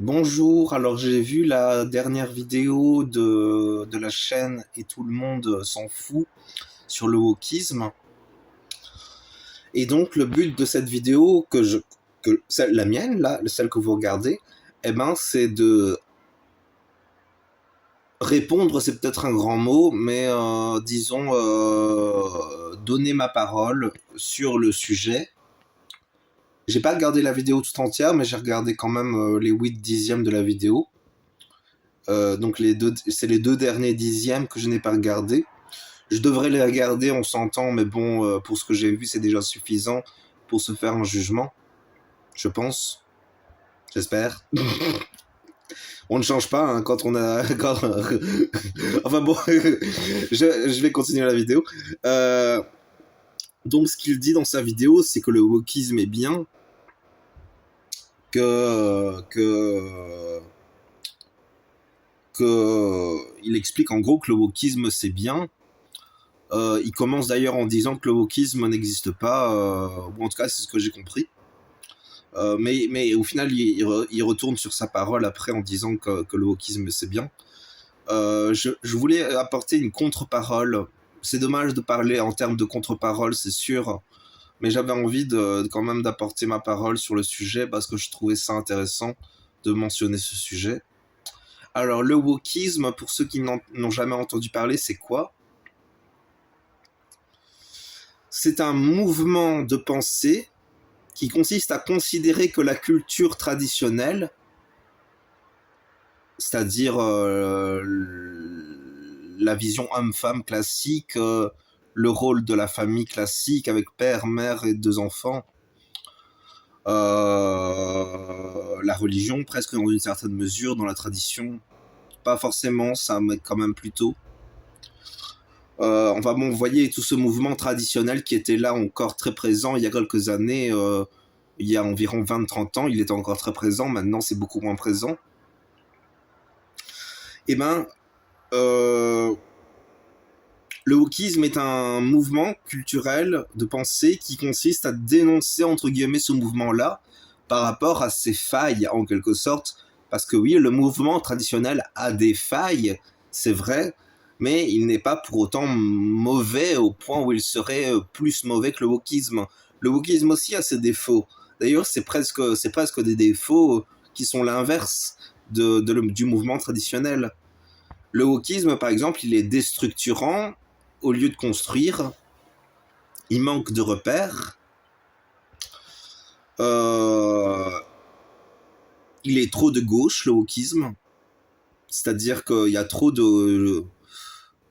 Bonjour, alors j'ai vu la dernière vidéo de la chaîne et tout le monde s'en fout sur le wokisme. Et donc le but de cette vidéo la mienne là, celle que vous regardez, c'est de répondre, c'est peut-être un grand mot, mais disons donner ma parole sur le sujet. J'ai pas regardé la vidéo tout entière, mais j'ai regardé quand même les 8 dixièmes de la vidéo. Donc c'est les deux derniers dixièmes que je n'ai pas regardé. Je devrais les regarder, on s'entend, mais bon, pour ce que j'ai vu, c'est déjà suffisant pour se faire un jugement, je pense, j'espère. On ne change pas hein, quand on a... enfin bon, je vais continuer la vidéo. Euh, donc ce qu'il dit dans sa vidéo, c'est que le wokisme est bien, que il explique en gros que le wokisme c'est bien. Il commence d'ailleurs en disant que le wokisme n'existe pas, ou en tout cas c'est ce que j'ai compris. Mais au final, il retourne sur sa parole après en disant que le wokisme c'est bien. Je voulais apporter une contre-parole. C'est dommage de parler en termes de contre-parole, c'est sûr, mais j'avais envie quand même d'apporter ma parole sur le sujet parce que je trouvais ça intéressant de mentionner ce sujet. Alors, le wokisme, pour ceux qui n'ont jamais entendu parler, c'est quoi? C'est un mouvement de pensée qui consiste à considérer que la culture traditionnelle, c'est-à-dire la vision homme-femme classique, le rôle de la famille classique avec père, mère et deux enfants, la religion presque dans une certaine mesure, dans la tradition, pas forcément ça, mais quand même plutôt. Enfin bon, vous voyez tout ce mouvement traditionnel qui était là encore très présent il y a quelques années, il y a environ 20-30 ans, il était encore très présent, maintenant c'est beaucoup moins présent. Eh ben, euh, le wokisme est un mouvement culturel de pensée qui consiste à dénoncer entre guillemets ce mouvement-là par rapport à ses failles en quelque sorte. Parce que oui, le mouvement traditionnel a des failles, c'est vrai, mais il n'est pas pour autant mauvais au point où il serait plus mauvais que le wokisme. Le wokisme aussi a ses défauts. D'ailleurs, c'est presque des défauts qui sont l'inverse du mouvement traditionnel. Le wokisme, par exemple, il est déstructurant au lieu de construire. Il manque de repères. Euh, il est trop de gauche, le wokisme. C'est-à-dire qu'il y a trop de...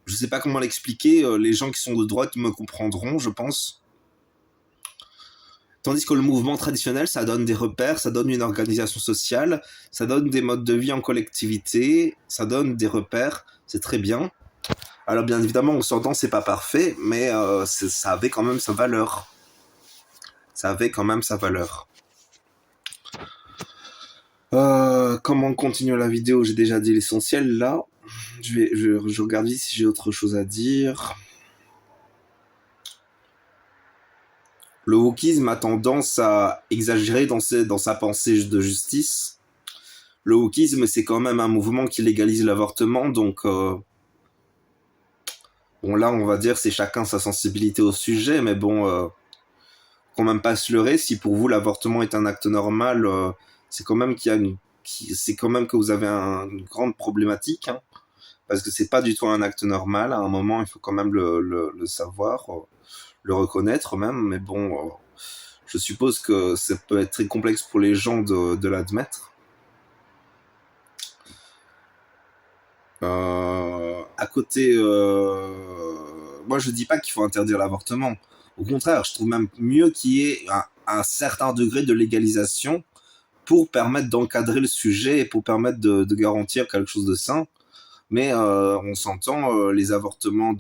Je sais pas comment l'expliquer. Les gens qui sont de droite me comprendront, je pense. Tandis que le mouvement traditionnel, ça donne des repères, ça donne une organisation sociale, ça donne des modes de vie en collectivité, ça donne des repères, c'est très bien. Alors bien évidemment, on s'entend, c'est pas parfait, mais ça avait quand même sa valeur. Ça avait quand même sa valeur. Comment continuer la vidéo? J'ai déjà dit l'essentiel là. Je regarde si j'ai autre chose à dire. Le wokisme a tendance à exagérer dans sa pensée de justice. Le wokisme, c'est quand même un mouvement qui légalise l'avortement, donc bon là, on va dire c'est chacun sa sensibilité au sujet, mais bon, quand même pas se leurrer. Si pour vous l'avortement est un acte normal, c'est quand même c'est quand même que vous avez une grande problématique. Hein. Parce que c'est pas du tout un acte normal. À un moment, il faut quand même le savoir, le reconnaître même. Mais bon, je suppose que ça peut être très complexe pour les gens de l'admettre. À côté, moi je dis pas qu'il faut interdire l'avortement. Au contraire, je trouve même mieux qu'il y ait un certain degré de légalisation pour permettre d'encadrer le sujet et pour permettre de garantir quelque chose de sain. Mais on s'entend, les avortements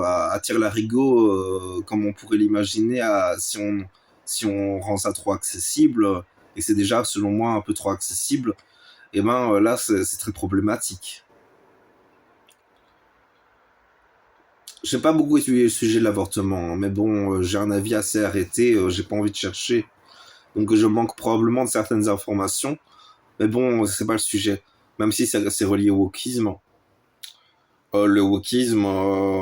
à tire-larigot, comme on pourrait l'imaginer, si on rend ça trop accessible, et c'est déjà selon moi un peu trop accessible, et ben là c'est très problématique. J'ai pas beaucoup étudié le sujet de l'avortement, hein, mais bon, j'ai un avis assez arrêté, j'ai pas envie de chercher. donc je manque probablement de certaines informations. Mais bon, c'est pas le sujet. Même si c'est relié au wokisme. Le wokisme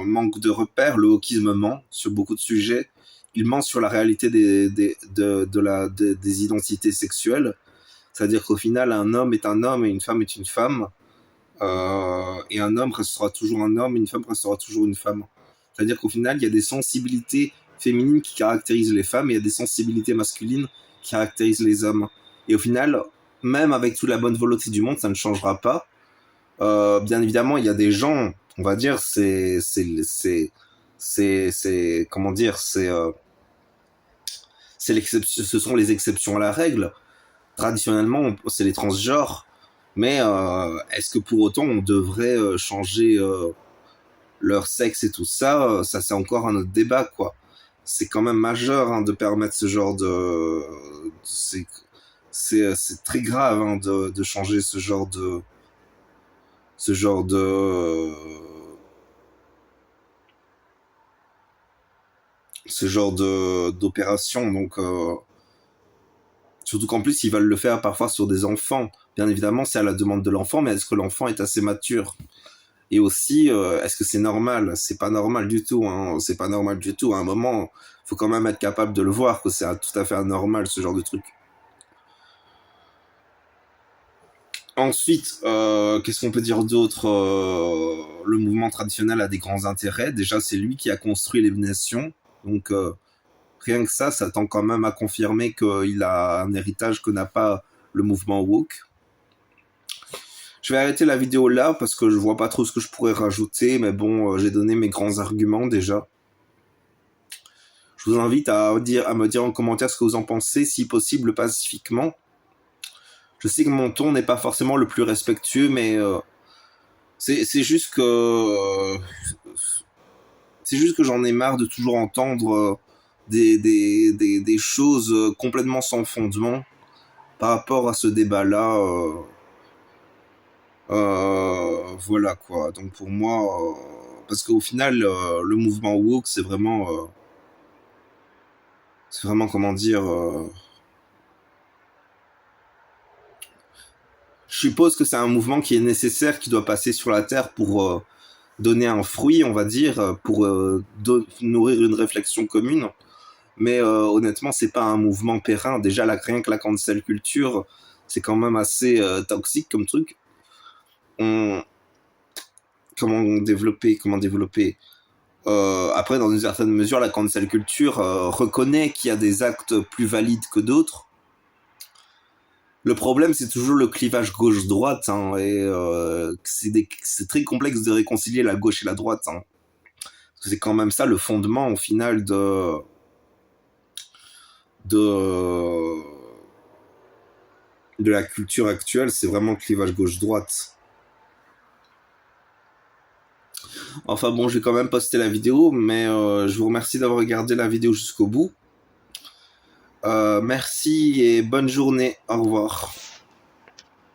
manque de repères, le wokisme ment sur beaucoup de sujets. Il ment sur la réalité des identités sexuelles. C'est-à-dire qu'au final, un homme est un homme et une femme est une femme. Et un homme restera toujours un homme et une femme restera toujours une femme. C'est-à-dire qu'au final, il y a des sensibilités féminines qui caractérisent les femmes et il y a des sensibilités masculines qui caractérisent les hommes. Et au final, même avec toute la bonne volonté du monde, ça ne changera pas. Bien évidemment, il y a des gens, on va dire, comment dire, c'est l'exception, ce sont les exceptions à la règle. Traditionnellement, c'est les transgenres. Mais est-ce que pour autant on devrait changer leur sexe et tout ça? Ça, c'est encore un autre débat, quoi. C'est quand même majeur hein, de permettre ce genre de. C'est très grave hein, de changer ce genre de. Ce genre de. Ce genre d'opération. Donc. Surtout qu'en plus, ils veulent le faire parfois sur des enfants. Bien évidemment, c'est à la demande de l'enfant, mais est-ce que l'enfant est assez mature? Et aussi, est-ce que c'est normal? C'est pas normal du tout. Hein. C'est pas normal du tout. À un moment, faut quand même être capable de le voir que c'est tout à fait anormal ce genre de truc. Ensuite, qu'est-ce qu'on peut dire d'autre? Le mouvement traditionnel a des grands intérêts. Déjà, c'est lui qui a construit les nations. Donc, rien que ça tend quand même à confirmer qu'il a un héritage que n'a pas le mouvement woke. Je vais arrêter la vidéo là parce que je vois pas trop ce que je pourrais rajouter, mais bon, j'ai donné mes grands arguments déjà. Je vous invite à me dire en commentaire ce que vous en pensez, si possible pacifiquement. Je sais que mon ton n'est pas forcément le plus respectueux, mais c'est juste que c'est juste que j'en ai marre de toujours entendre des choses complètement sans fondement par rapport à ce débat-là. Voilà quoi. Donc pour moi, parce qu'au final, le mouvement woke, c'est vraiment comment dire. Je suppose que c'est un mouvement qui est nécessaire, qui doit passer sur la terre pour donner un fruit, on va dire, pour nourrir une réflexion commune. Mais honnêtement, c'est pas un mouvement périn. Déjà, rien que la cancel culture, c'est quand même assez toxique comme truc. Comment développer après, dans une certaine mesure, la cancel culture reconnaît qu'il y a des actes plus valides que d'autres. Le problème, c'est toujours le clivage gauche-droite, hein, et c'est très complexe de réconcilier la gauche et la droite. Hein. C'est quand même ça le fondement, au final, de la culture actuelle, c'est vraiment le clivage gauche-droite. Enfin bon, je vais quand même poster la vidéo, mais je vous remercie d'avoir regardé la vidéo jusqu'au bout. Merci et bonne journée. Au revoir.